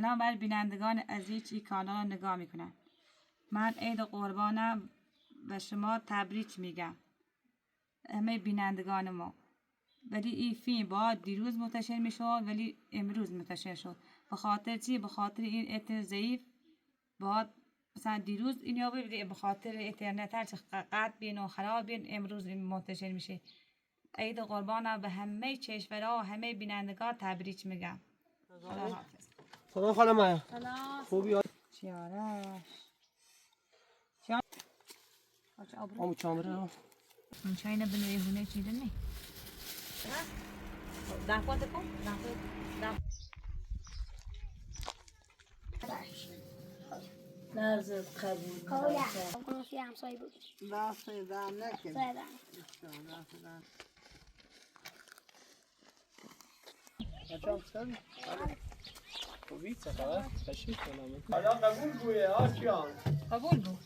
الان برای بینندگان عزیز این کانال نگاه میکنن. من عید قربانم و شما تبریک میگم همه بینندگان ما. ولی این فیلم با دیروز منتشر میشد ولی امروز منتشر شد. به خاطر چی؟ به خاطر این اینترنت ضعیف. با مثلا دیروز این یا به خاطر اینترنت هر چه قطع بین و خراب بین امروز این منتشر میشه. عید قربانم به همه کشورها و همه بینندگان تبریک میگم. خدا حافظ. سلام خاله مایا. سلام. خوبی؟ چیارش. آمو چامره. من چای نبینه هونه چیزی نی. دافع دکو. دافع. نرزت قبول. کاویا. کنوسی همسایه بود. دافع دام نکن. زدم. بچه‌ام خوبی چه خبر؟ خوشی سلامت. حالا قبول بویه آشیان. قبول بو.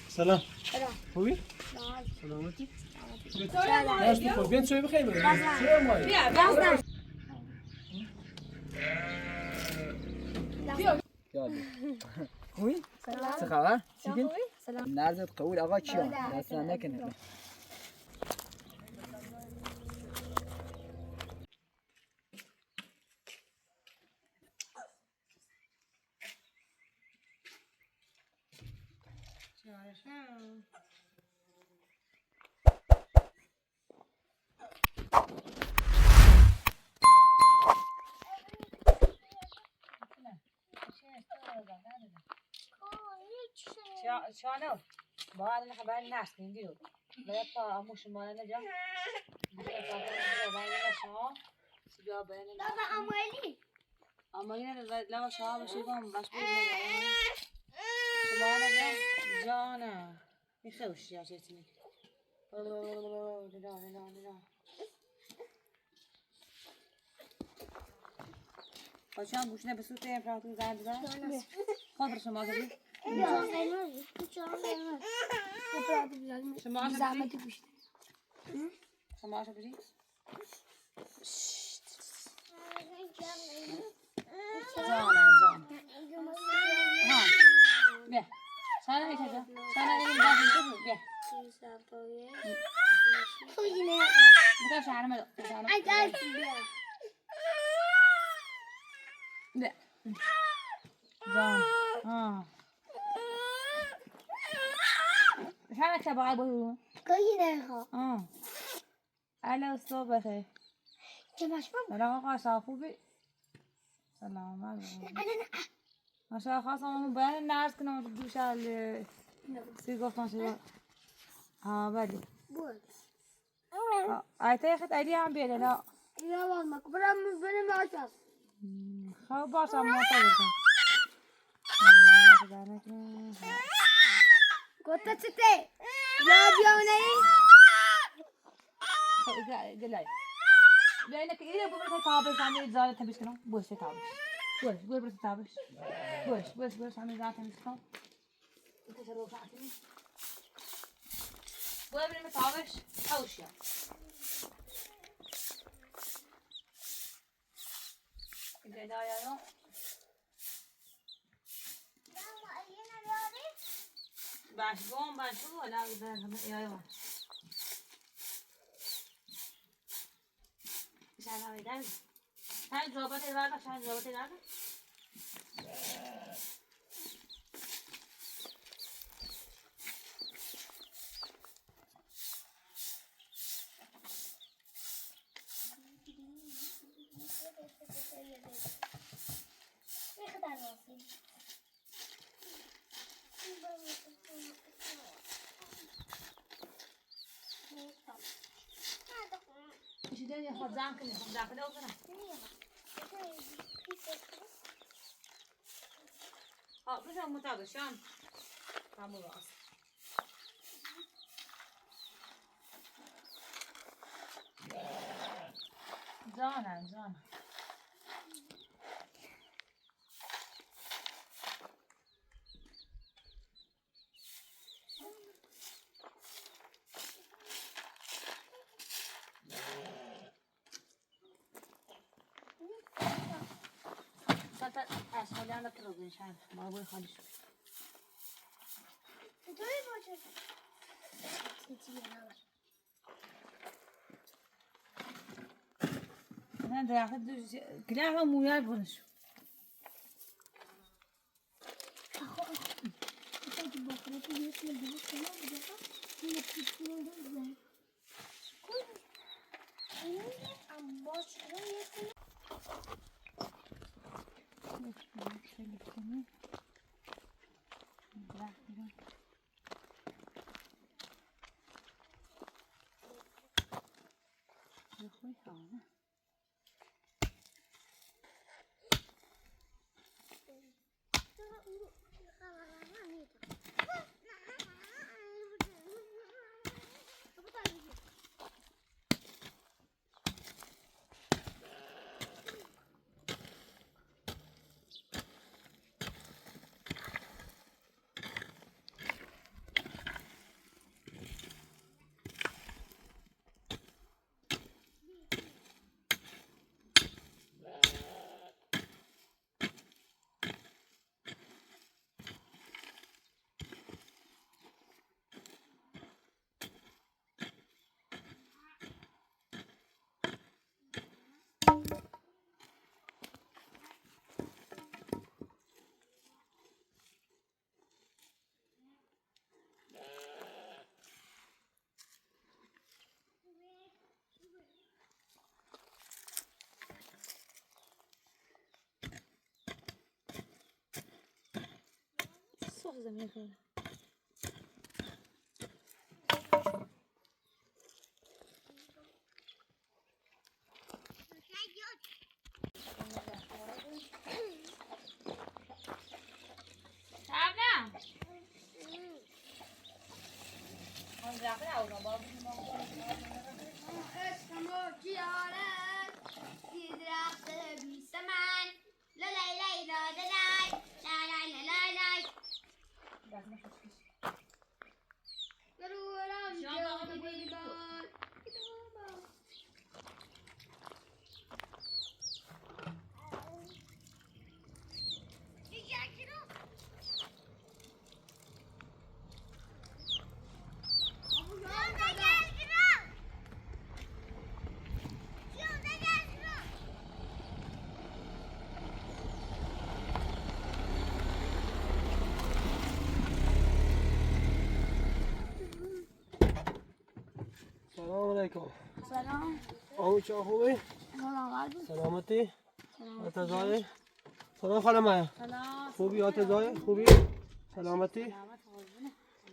سلام. سلام. خوبی؟ سلامتی. سلامتی. نه تو خوبی چه بخیر بود. چه مایی؟ بیا. خوبی؟ سلام. چه خبر؟ خوبی؟ سلام. نرزت قبول آقا چیان؟ دست نکنه. شانو باید خبر نشدیم دیو باید تا آموش مانه نجا بیا بین دادا اموالی. آمالی نه لوا شاه باشی کم باش بود نگاه شما نگاه جانه میخوش یا چیزی نه بچه‌ها گوش نه بسوت امپراتور زنگ بزن خبر شما کردی بیا نمی‌ری. چرا نمی‌ری؟ نپرات بیاد. شما زحمتی بیشتر. شما بری جان ها بیا sana ne çocuk sana elin bakın dur bia bu da şarma şarma Ay ay bia. bia can ha شاید تبعه بود کاری نه ها. الو صبح بخیر چه ماشم؟ سلام آقا خوبی سلام ماشا خواستم باید نرس کنم تو دوش سی گفتم شده ها بله بود. ایتا خیلی ایدی هم بیاره نه یا والله برم آشپز. خب باشم موتا بکن گفته چته؟ یا بیاونه ای؟ گلای لأنك إذا بقولك تابش عمي زارة تبيش كنا بوش تابش بوش تابش بوش عمي زارة تبيش كنا أنت شروق عتني بوش بني تابش أوشيا إذا دا يا باش قوم باش هو لا يا شاید میدن شاید جوابات ایوارد شاید جوابات ایوارد شده یه خود زن کنی خود داخله او کنم بشم متابشان همون راست جانم حالا تو رو بنشان ما باید خالی شد چطوری باشه؟ نه درخت دوش گله هم مویار برنشو Pode botar no primeiro que eu vou colocar uma piscina do Zé. A mostra صح زمین کنه سلام علیکم. سلام. آمو چه خوبی؟ سلامتی؟ آتزای؟ سلام خاله مایا. خوبی آتزای؟ خوبی؟ سلامتی؟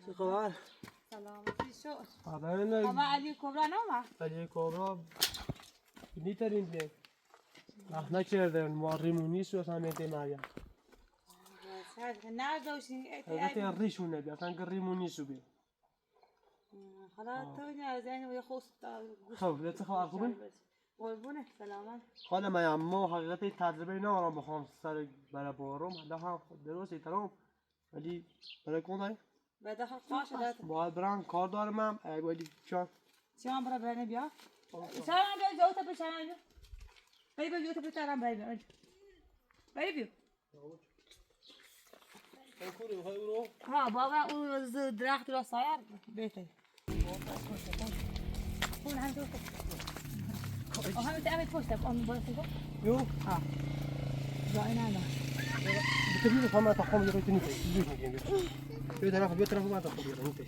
چه خبر؟ سلامتی شو خبر نه. اما علی کبرا نامه علی کبرا نیترین بیم. وقت نکرده ما ریمونی شو سامیده مریم. نه دوشین البته ریشونه بیا کن که ریمونی شو بیم. حالا تو نه زین و خوست خب چه خبر خوبی؟ قربونه سلامت خاله مایا ما حقیقتی تجربه ندارم بخوام سر برای بارم حالا هم درست ایترام ولی برای کنای بعد خواهش داد باید برم کار دارم هم ولی چون چیام برا برنه بیا سلام بیا جو تا بچنم بیا بیا جو تا بچنم بیا بیا ها بابا اون درخت را سایر بهتر اون هم تو هم تعمل پشت اون بالا فوق یو ها جای نه بتبي فما تقوم يروح تنتهي يجوز نجيب بيتنا ما تقوم يروح ننتهي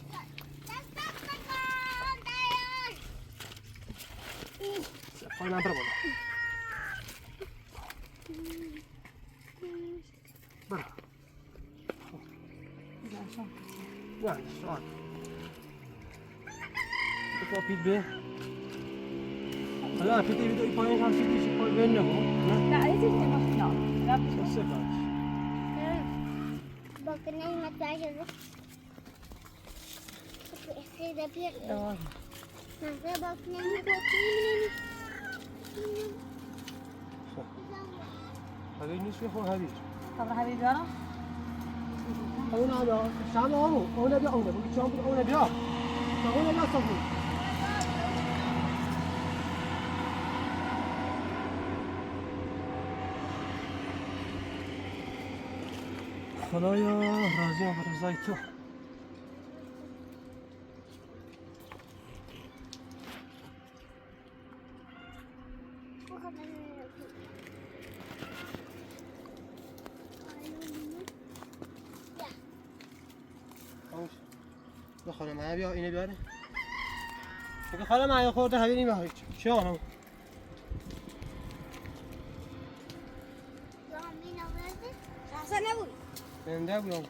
خلينا نضرب برا يعني شلون تقوى بيه لا في فيديو يبين كان في شيء يقول بينهم لا ايش المشكله لا بس صفر Bakın makyajı. Şurada bir. Nerede bakın هذه نسوي هو هذه طب حبيبي انا هنا شام هنا بيا هنا بقول شام هنا بيا هنا لا صفر خدایا راضیم به رضای تو. خاله من بیا اینو بیاره. اگه خاله من خورده حبیبی ما چی آنم؟ زنده بودم.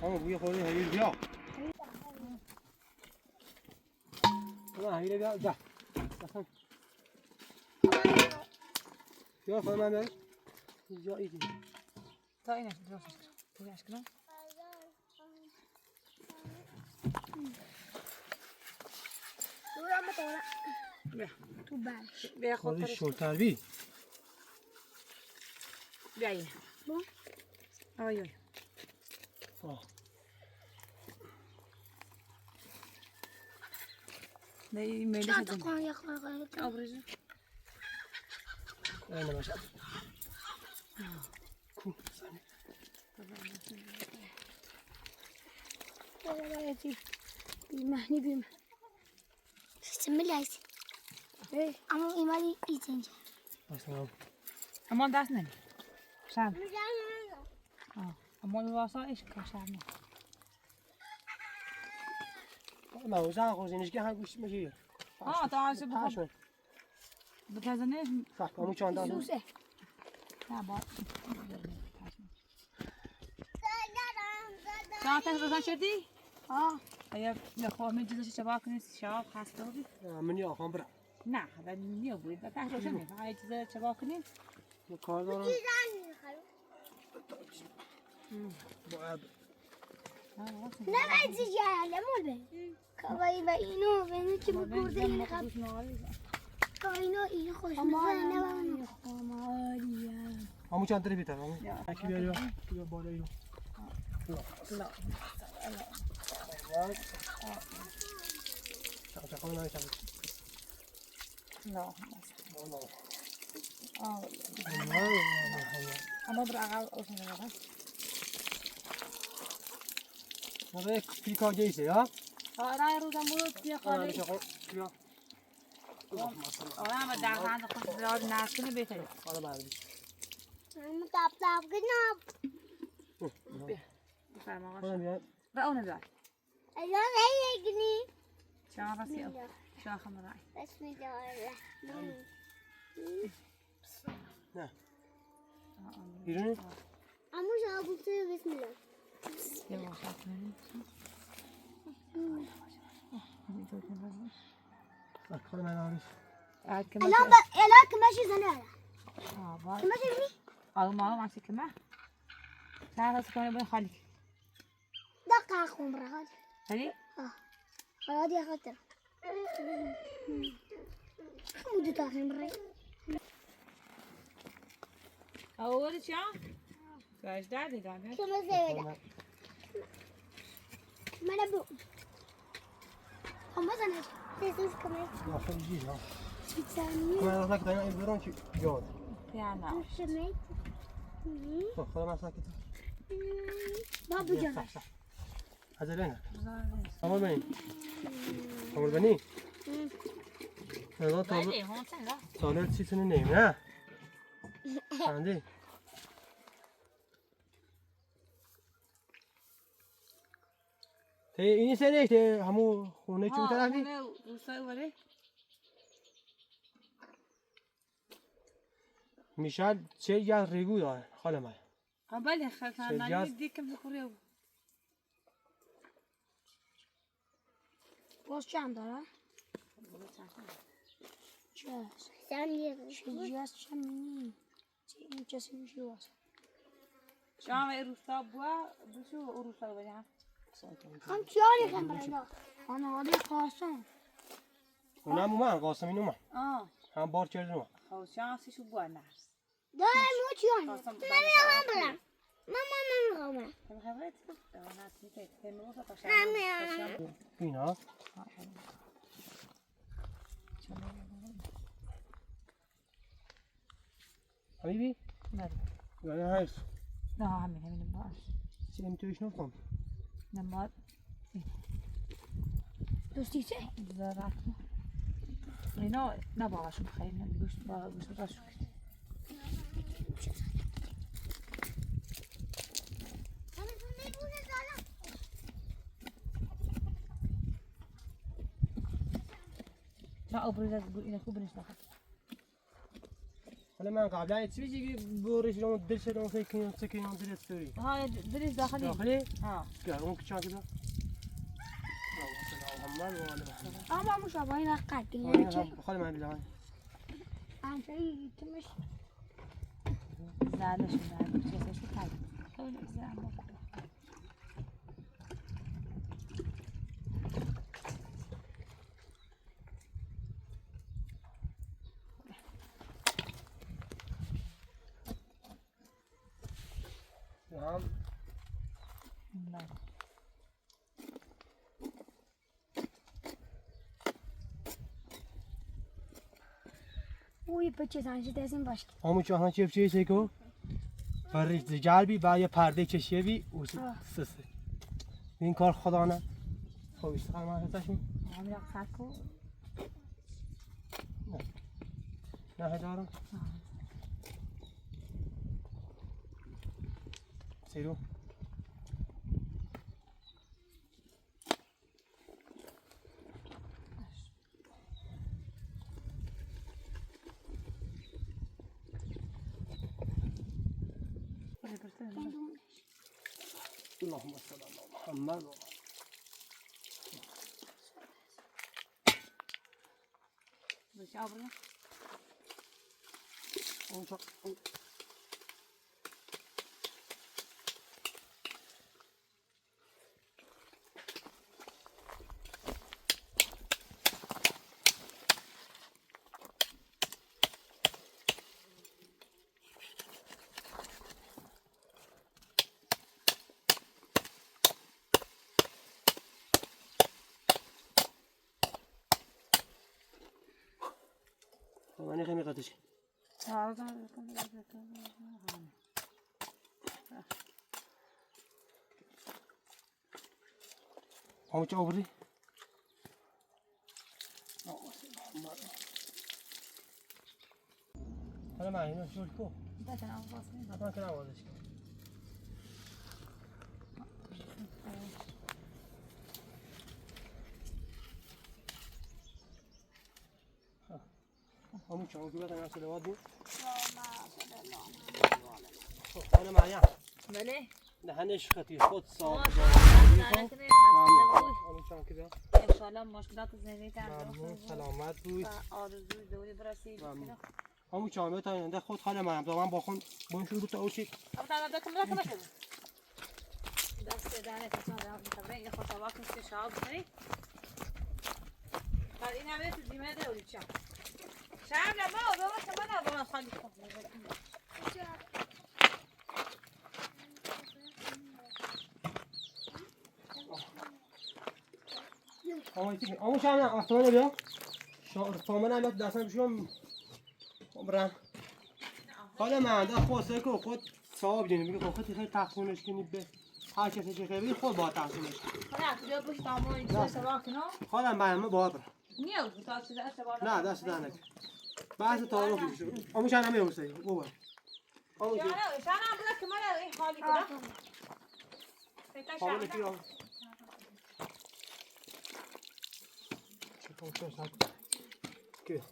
اما بوی خورده حبیبی بیا. حبیبی بیا. بیا خاله من بیاره. اینجا ایدی. تا اینش درستش کن. درستش کنم. بیا. تو برش. بیا خود خودش شلتر بی. بیا اینه. با؟ آی آی. نه این میلی چند تا شدیم. کنه یک خواهی آبریزو. اینه باشه. کو سنی. بابا چی بیمهنی بیم سیستم لایس اما ایمالی ایتنج مثلا اما دست نمی. شام. اما واسه ایش کشام. ما وزن خوزینش که هم گوشت میگیره. تا عايز بخب. بتزنيش. صح همون چند تا. سوسه نه با. ساعت روزان شدی؟ ایا نخواه من جزش شباك نیست شباب خسته بودی؟ منی آخام برم. نه ولی نیا بود. ده روشن نیست. های چیز شباك نیست. یه کار دارم. باید. نه بعد جاله مول به کاوی و اینو چی بگورده این خب کاینو این خوش نه خمالیه همون چند تا بیتر همون. یکی بیا بیا بالا اینو. لا. چه خواهی نمیشم. لا. نه. اما برای عقل اوشن نگاه. نه کلیکا گیشه یا؟ آره روزم بود بیا خالی. بیا. آره اما در خانه خود زیاد نکنه بهتره. حالا بعدی. من تاب کنم بفرما خودم بیاد. و اون بیار. الان هیگنی شما راستی شاخ مرای. بسم الله نه. بیرونی؟ اما شما گفته بسم الله یه واقعا کنیم. خود من آریش. الان که ماشی زنه آبا. که ماشی بینی آلمان ماشی که ما. نه راست کنه باید خالی. دقیقا خون برای خالی؟ خالی دی خاطر خمودی تاخیم برای اول چیا؟ فاش دادی دادی. که مزه من ابو هم بزنه تیزوش کمی نه خیلی جیز ها. چیزانی من از نکته این برام چی جاد. پیانا. شمی خود من ساکت. بابو جان هذا نه. امور بنی. امور بنی. نه تا بله هم چنگا. سالر چیزی نیم نه. اندی. این سری که همون خونه چی طرفی؟ خونه روستای ولی. میشه چه یا ریگو داره خاله من. بله خالص دیگه بخوری. باز چند داره؟ چه؟ چه جاست چه مینی؟ چه این چسی میشه باز؟ شما روستا بوا بشو روستا ولی هم. هم چیاری هم برای آنها دی قاسم اونم اومد قاسم این اومد. هم بار کردن اومد. خب شانسیشو بوا نرس. داره مو چیانی قاسم نمیخوام برم ماما نمیخوام نمیخواد نه تیته تمروز تا شام. اینا حبیبی نه یعنی هست نه همین باش چی نمیتونیش نکنم نماد دوستی چه؟ زرق اینا نباقشون خیلی نمیگوشت باقا گوشت باشون نه ابرز از اینا خوب نیست داخل حالا من قبلا چی بگی بورش رو دل شدم فکر کنم سکینم دل استوری ها دریز داخلی داخلی ها که اون کچان کدا اما مشابهی نقد دیگه خاله من بیلان انتایی تمش زالشون زال چیزش رو خیلی خیلی زمان هم اوی بچه زنجی دستیم باش همون چهان چیه چه کو فرش زجال بی با یه پرده کشیه بی او سسه این کار خدا نه خوش سلام هستشون عامل خاکو نه هزارم سیرو اللهم صل على محمد بس عبرنا من خیلی قدش همون چه آوردی؟ حالا من اینو شد کو بتن آواز میاد حتما که نوازش کن همون چه که بتن اصلا لواد بود خانه مریم بله دهنش خطی خود صاحب همون چه که بیا انشالله مشکلات زندگی ممنون سلامت بود آرزوی دوری برسید ممنون همون چه تا اینده خود خانه مریم تا من با خون بونشون رو تا اوشی دست دهنه کسان راه می‌کنه یه خود واقعا که شاب کنی بعد این همه تو دیمه دوری چا شام لما بابا شما نه خالی کن همون چه نه آفتانه بیا فامن هم بیاد دستم بشم برم حالا من ده خواسته که خود صاحب جنی بگه خودی خیلی تقسیمش کنی به هر کسی چه خیلی خود با تقسیمش خلاص بیا پشت تمام چه سوا کنو حالا من با برم نیاز تا چه دست سوا نه دست در نکن بحث تعارف میشه همون چه نمیوسه او بر همون چه شانا بلا که من این حالی کنم حالا کی رو چه کی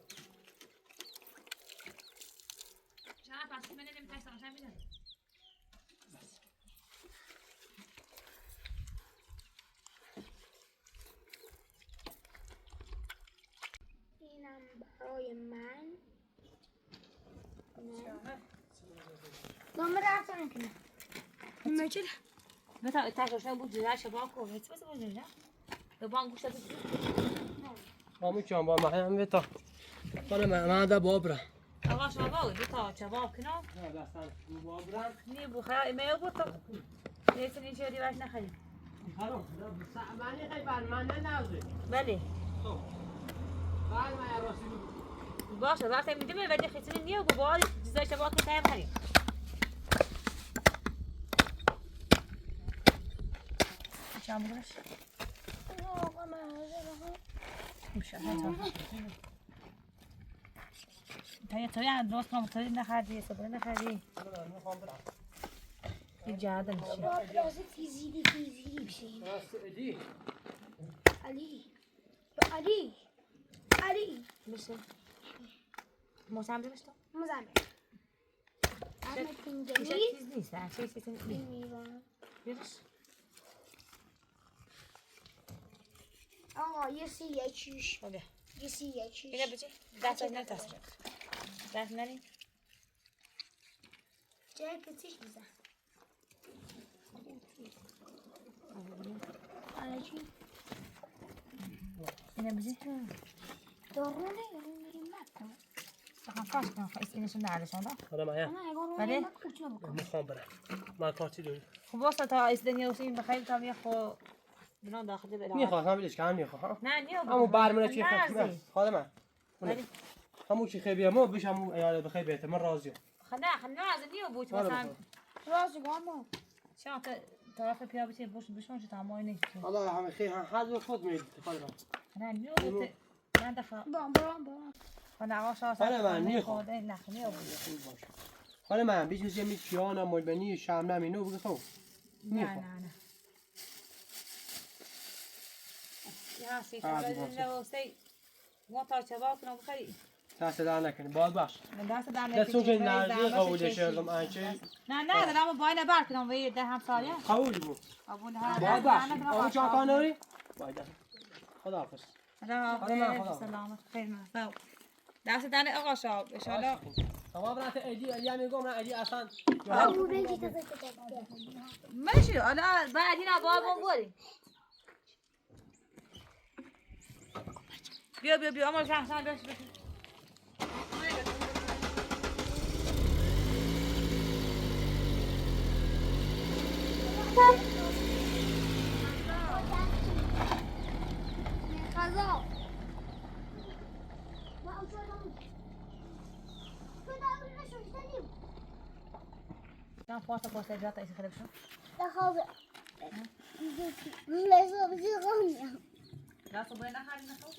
شانا پس من نمی‌خوام سامش میدم اینم برای من دم رفتن کنه میچه مثلا تاش بود جدا شبا کو هیچ بس بود جدا تو بان گوشت همون چه با مریم بتا حالا من ده با برم آقا شبا بود تا شبا کنو نه دستم با برم نی بخیر میو بود تو نیست نیچه دیواش نخرید خلاص من خیلی برمنده نازه بله خب بعد من راستی باشه وقتی میدیم ولی خیلی نیو بود باید چیزای شبا که تایم خرید چه بودش؟ آقا من حاضرم. میشه تا درست کنم تا نخردی صبر نخردی میخوام برم. این جاده میشه با پلاس تیزیری بشیم. راست ادی. علی بشه موسم بشه مزمه احمد چیز پینجانی نیست چیز نیست میوان بیرش آقا یه سی یکیش بله یه سی یکیش اینه بچه دست نتصل دست نری جای کتیش بزن آجی اینه بچه دارونه میریم مکتب بخوام فاش کنم اینشون نردشون دا حالا مایا بله میخوام برم. من کارتی داری. خب واسه تا ایست دنیا وسیم بخیر تا بیا خو بنا داخل بلا میخوام بلیش کم میخوام. نه نیو همون برمونه چی نه حالا من. ولی همون چی خیلی ما بش همون ایاله بخیر بهتر من راضیم. خنا از نیو بود حالا مثلا بخور. راست گام شما طرف پیا بچه بشون چه تمام نیست حالا همه خیلی حد خود میاد. نه نیو بود من دفعه بام خنا آقا شاه حالا من نیخوام. نه نیو بود حالا من بیش از یه میچیانا ملبنی شاملا مینو بگو خو. نه یا سی تا واسه ما تا چه کنم بخری دست در نکنی باز باش. من دست دارم دستون که نرزی قبولش کردم انچه. نه دارم با اینا بر کنم و ده هم ساله قبول بود. قبول ها باز باش. اون چه کاری؟ باید. خداحافظ. سلامت خیر ما دست دارم آقا شاه ان شاء الله تمام رات ادی میگم نه ادی اصلا اون بگی تو ماشي انا بعد هنا بابا بوري بيو عمر شان بس خزا كان فاصل جاتا ايش خلف شو دخل ليش بيجي غني لا صبينا حالنا نخوض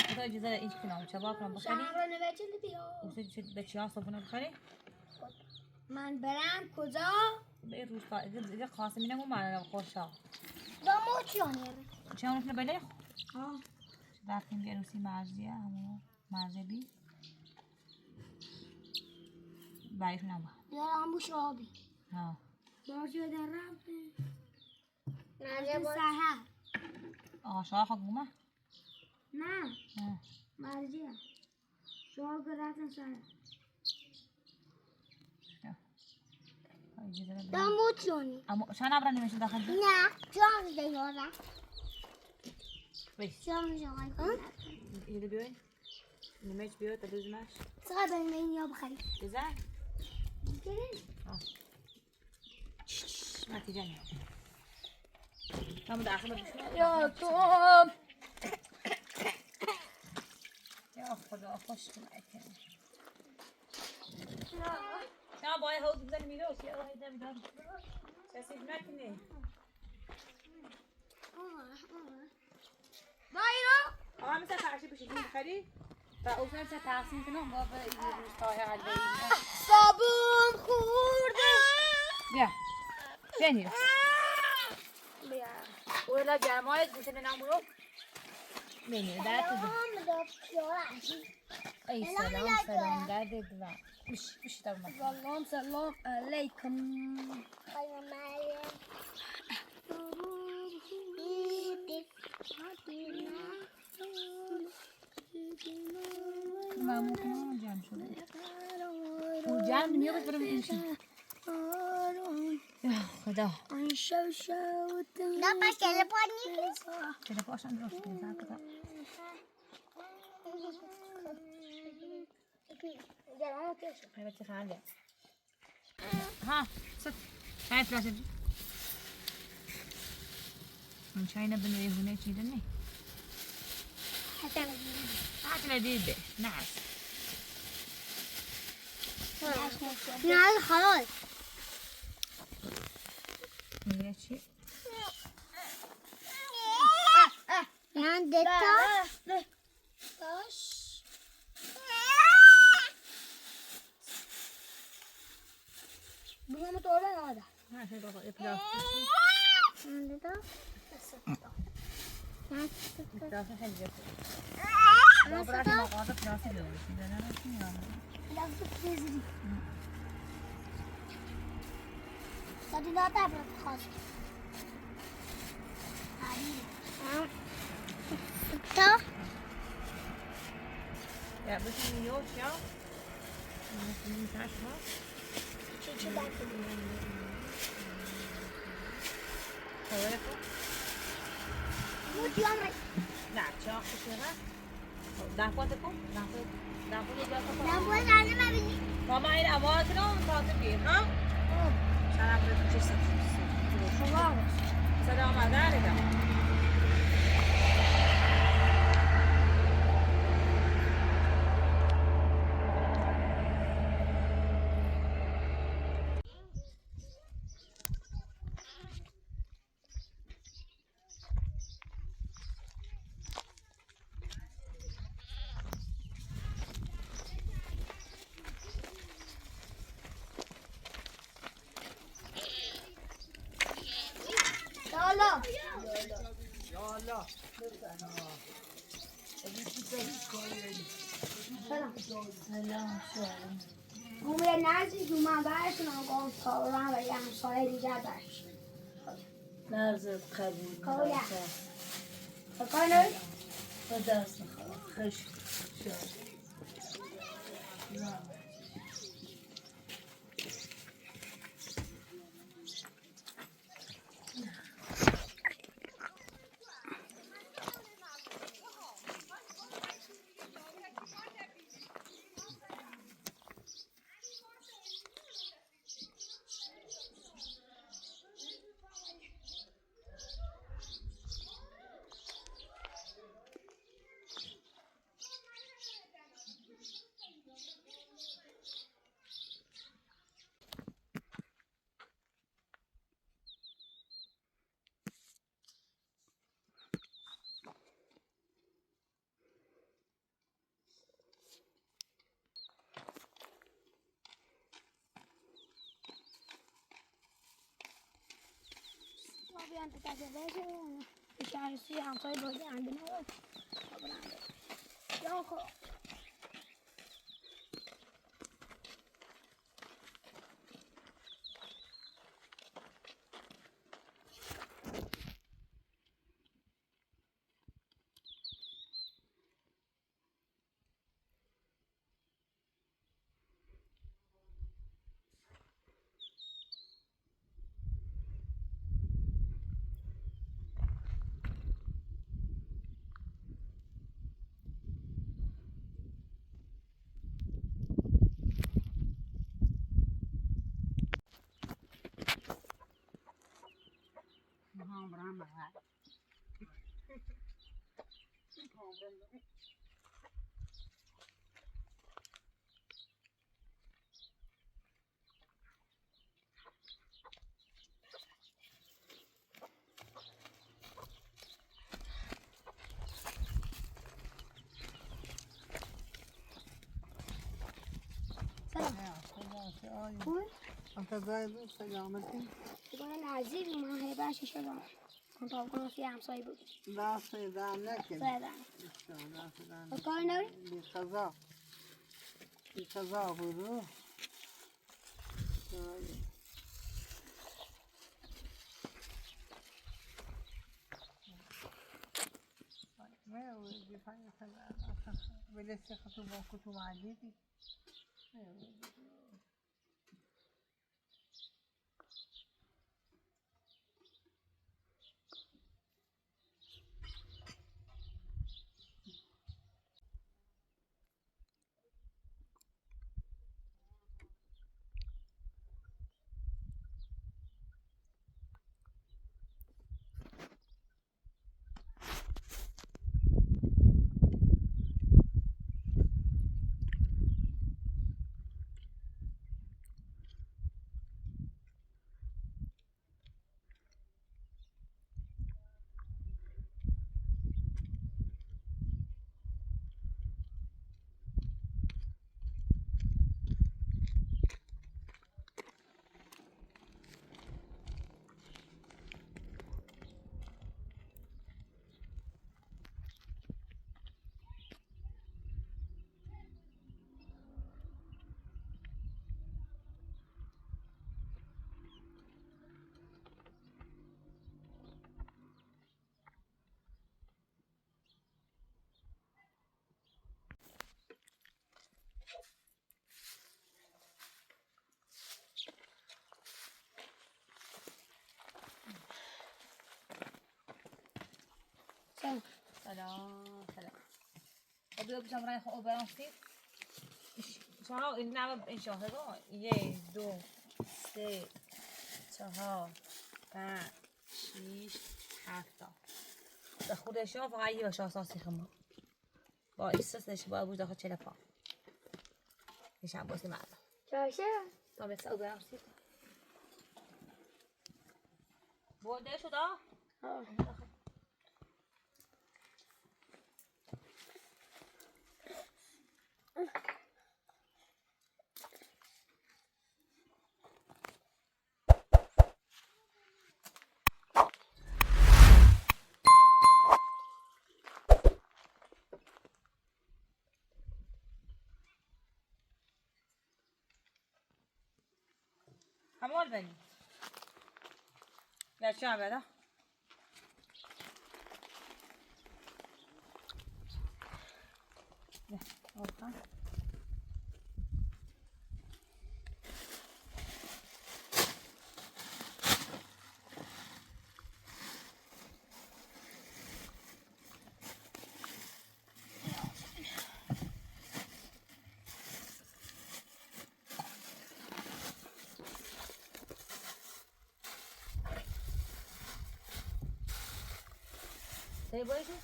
هذا جزء ايش كنا شبابنا بخلي شهرانه بچه بیا وسجل بچه‌ها صبنا بخلي من برم کجا به روز اذا قاسمينا مو معنا خوشا دامو چیانه چون احنا بله ها رفتیم به روسی مرزیه همون مرزبی باید نما دارم بوش آبی ها بارجو درم نه سهر آشا حکومه نه ها مرجع شما گرفتن سهر دامو چیانی اما شان ابرانی میشه داخل نه چون دیوارا بس چون شما یه بیای نمیش بیای تا دوزمش چقدر این یا بخری بزن ما تيجي داخل یا تو يا خدا خوش معك يا باي هود بدل ميلوس يا الله يدم دم شاسيد ماكني دایرو اه مثلا تعشي بشي بخلي فاوصل مثلا تقسيم كنهم بابا يروستاها على صابون خورده بیا بني بیا ولا جماعه گوشه نمورو بني ده ای سلام ده دلا مش تمام سلام علیکم ما ممكن جام شده وجام نيوبس برم امشي يا خدا نه پس تلفن نیست كده عشان نروح كده هاي بس خالد ها ست هاي فلاشة من شاينا بنوي هنا شيء دني هات لذيذ نعس نه خلاص اینه چی؟ من دتا باش بگم تو آره آره نه خیلی بابا پلاستیک من دتا پلاستیک خیلی جفت بابا رفت مقاطع پلاستیک درست میده نه چی میگم Tadi nota berapa kos? Tadi. Tuh. Ya بتونی یوش یا بتونی تشما Cici batu. خواه کن Mau jual nggak? نه چاق بشه دفعات کن دفعات جا کن Lampu sana mah bini. ماما این اموات رو مکاتب گیر ها شرم رو چه صدا آمده ریدم Tolong. Kemudian nasi cuma bahas nongkrong seorang yang soleh di Jabar. نرزت قبول Kau ya? نکرد. Kau nih? با دست نخواه خشک شد. Biar kita berbeza, bicara sih yang saya boleh ambil apa? Ya kok. Cool. انت زايد سلامتي Sekarang Nazir rumah hebat sih sholat. Untuk aku nasi yang saya buat. لا صيدان لكن Saya dah. لا صيدان Kau nih? بخزا بخزا برو ما هو بفاية ولسه خطوبة كتب عديدي سلام. بیا بجام رای خوب برانسید. شما این نام این شاهد رو 1 2 3 4 5 6 7 به خودشون فقط یه باشه اساسی خمو با ایستش با بود داخل 45 میشم باسی مردم چاشه تا به سو برانسید برده شده همون بنی یا چه عمله نه اوکی Say what is it?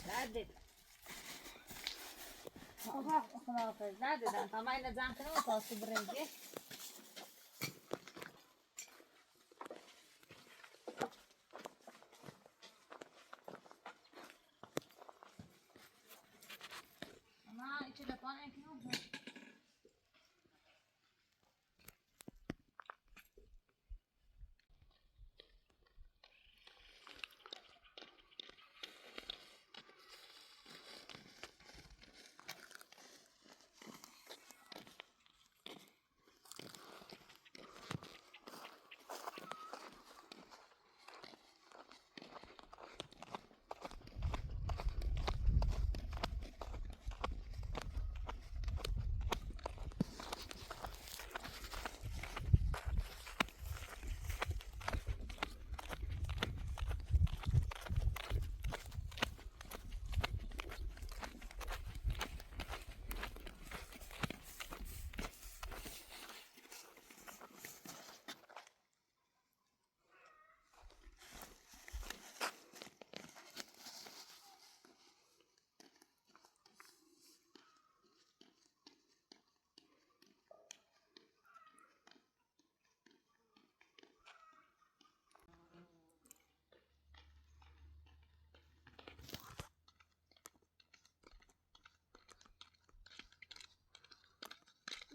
Nadie. Ojalá, pues nadie. Tamam yine zaten o pası bırakıyor. Ama içeri falan ekliyor mu?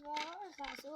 وای خسته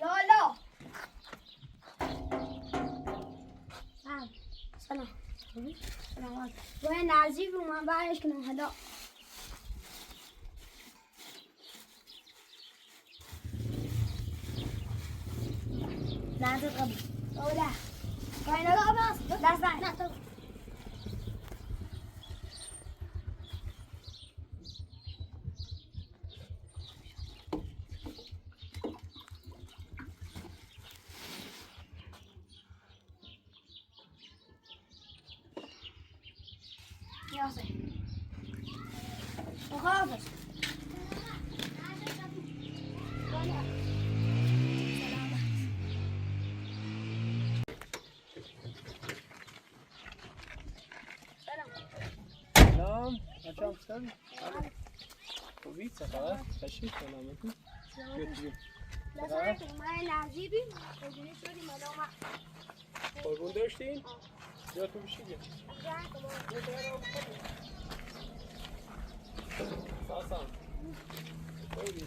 لالا سلام سلامات وين عزيز وما بعرف كنا هلا لا تتغبى ولا وين لا بس لا لا لا ياسر وخافش سلام بچه‌ام سلام خوبی چه خبر تشریف سلامتی چطوری لازم ما نعذيبي وجوني شوري ملومة قربون داشتین یا تو بشید ساسان خوبی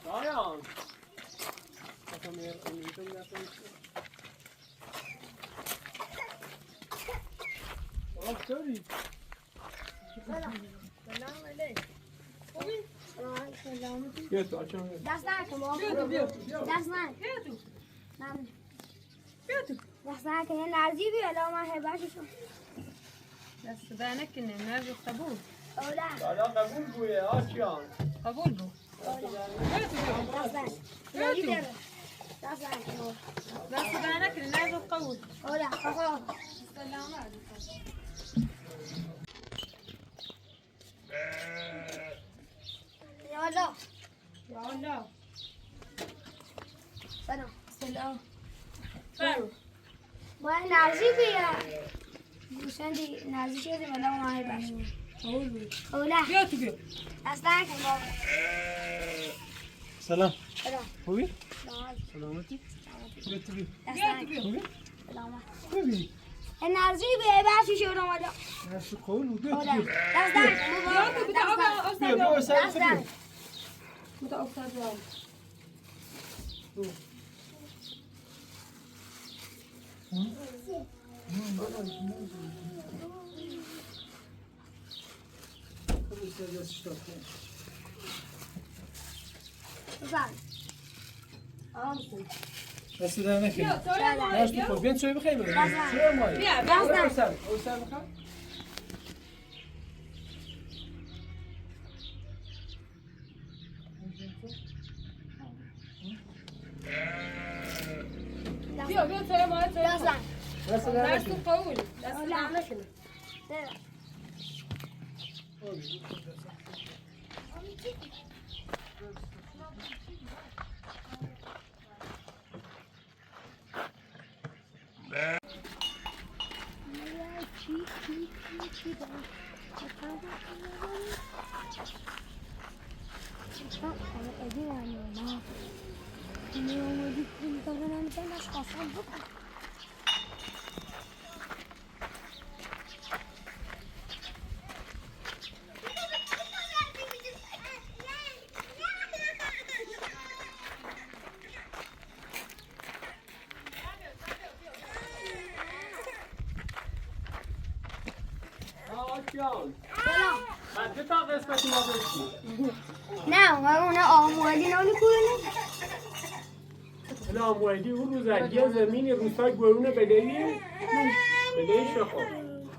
دایان Bakalım eğer anlayacağım yapmayı istiyorum. Tamam söyleyeyim. سلام عليك سلامتي Götü açalım. دست نکن دست نکن نعم دست نکن یه نرزیبی الان من هبهشو شد دست در نکنه نرجو قبول اولا Hala kabul bu ya açan. قبول بو دست نکن نگی داره دست نکن دست در نکنه نرجو قبول اولا خفا يلا يلا سلام سلام ما نرزیبی یا گوشندی نرزی شدی ولی ما هبهشو قبول بو اولا بیا تو بیا دست نکن بابا Selam. سلام Hubi? سلام Selameti. Götü دست نکن Hubi? سلام Hubi. نرزی به هبهشو شد اومده Nasıl kol bu اولا götü. دست نکن بابا Bir bu sen دست tabii. نکن بوده افتاد رو بزن Nasıl da ne ki? Nasıl kol? Ben söyle bakayım. Bak. Söyle mi? بیا Nasıl بیا sen? O sen bakar. بیا بیا تو ما تو دست نکن Nasıl da ne دست ki? قبول دست در نکنه بزن Açan. Ben de ta kısmetime bakayım. نه اون آمولی نانی کنه الان مویدی اون روز یه زمینی روستای گورونه بدهی شخو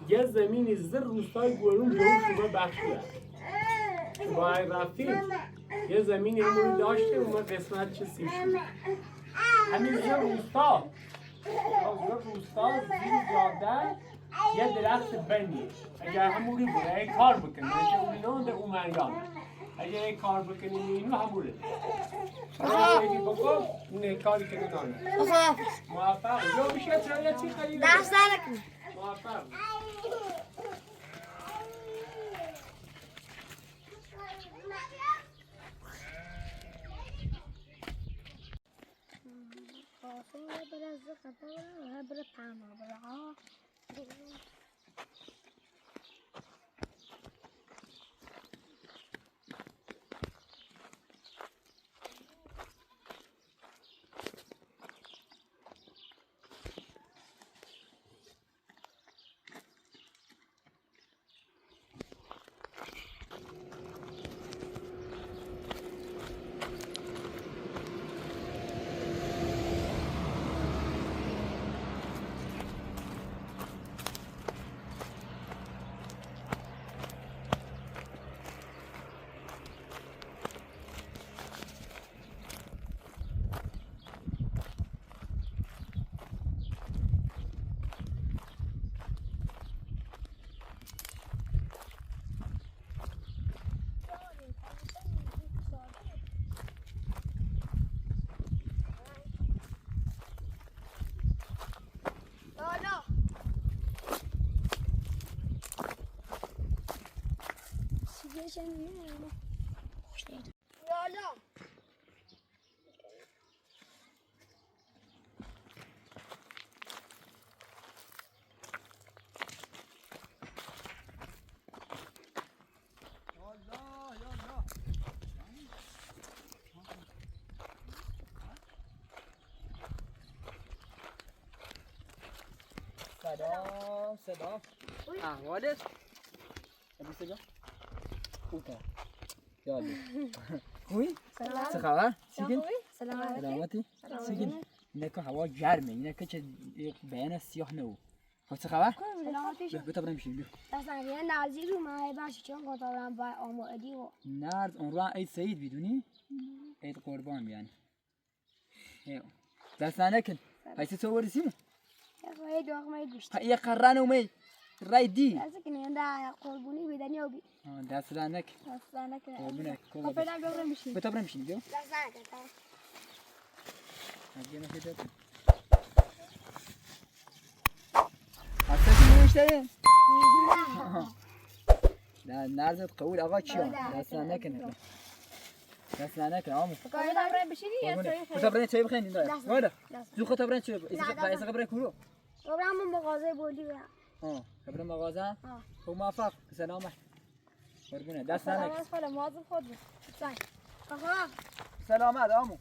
یه زمینی زر روستای گورون به اون شما بخشیده باید رفتیم یه زمینی همونی داشته اومد قسمت چه سی شد همین زر روستا زیر جاده یه درخت بنیه اگر همونی بود اگه کار بکنه اگه اونی ده اومریان اگه کار بکنیم اینو همونه اگه بکن اینه کاری که نانه خب موفق یا بیشه ترایتی خیلی دست نکن موفق یالا صدا احوالت ابی صدا اوتا یادی خوبی چه خبر سیگن سلامتی سیگن اینه که هوا گرمه اینه که چه بیان سیاه نو خب چه خبر بتا بریم میشیم بیا اصلا یه نازی رو ماه باشه چون قطارم با آمادی و نرد اون رو عید سعید بیدونی عید قربان بیان دست نکن هایسی تو ورسیمو یه داغمه گوشت یه قرن اومی رای دی از کنه انده قربونی بدنی و بی دست نک اصلا نکنه قربونه خب پیدا برم میشیم بتا بریم میشیم بیا دست نکنه هجی نشده تو هستی نمیشته نه نرزت قول آقا چیه دست نکنه دست نکنه آمو پیدا برم بشینی بتا بریم چای بخین این داره ماده زو خود بریم چای ایسا بریم کورو برم من مغازه بولی برم بریم مغازه خب موفق سلامت قربونه دست نکنه خاله مواظب خود باش آقا سلامت آمو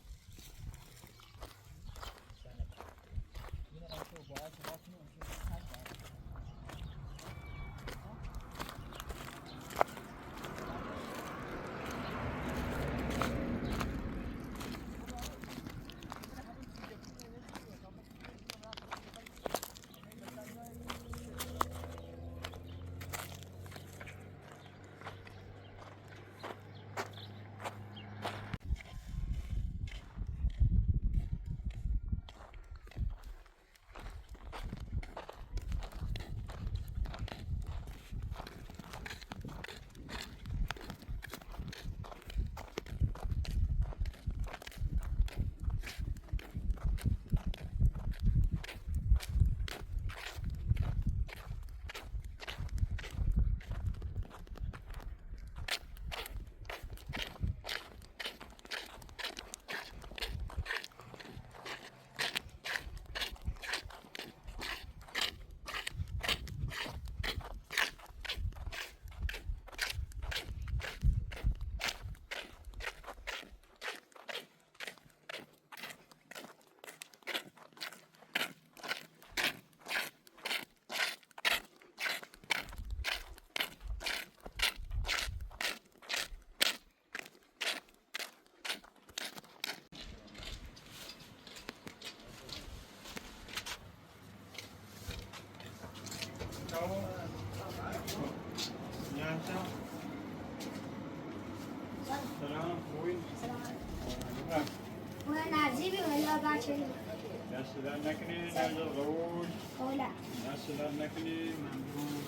دست در نکنی نجل قبول اولا دست در نکنی ممنون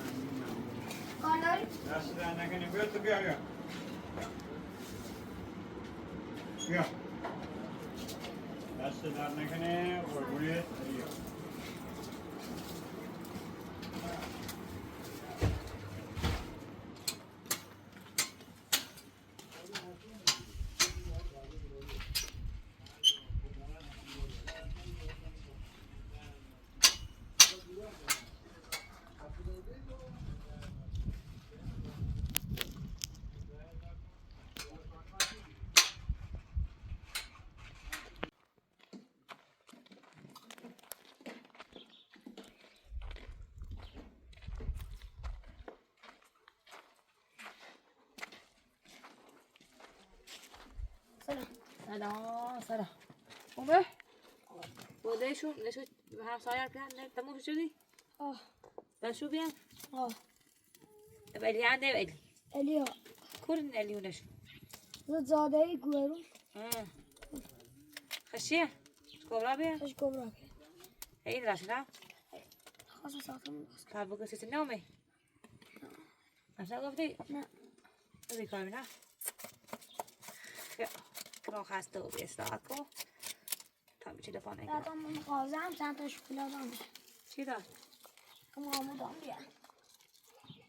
کانال دست در نکنی بیا تو بیا دست در نکنی قربونیت بیا سلام خوبه؟ بوده شو نشو هم سایار کردن تموم شدی؟ بشو بیان؟ ولی عنده ولی الیا کورن الیو نشو زاده ای گوهرو خشیه؟ کبرا بیان؟ خش کبرا که این راش نه؟ خواست ساختم بس کار بگو سی نومه؟ اصلا گفتی؟ نه ازی کار نه؟ کرا خسته و بیستاد کو تا میشه دفعه نگه بعد من مغازه هم چند تا شکلات هم بیشن چی دار؟ اما آمود هم بیان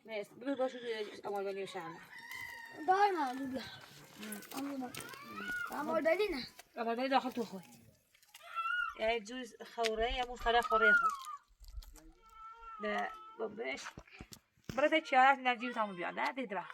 نیست بگو باشو امال بلی و شرمه دائما بیا اما داری نه الان داخل تو خوی یه جوز خوره یه مصطلح خوره خود به بهش برای چیارت نجیب تامو بیاد نه دیدم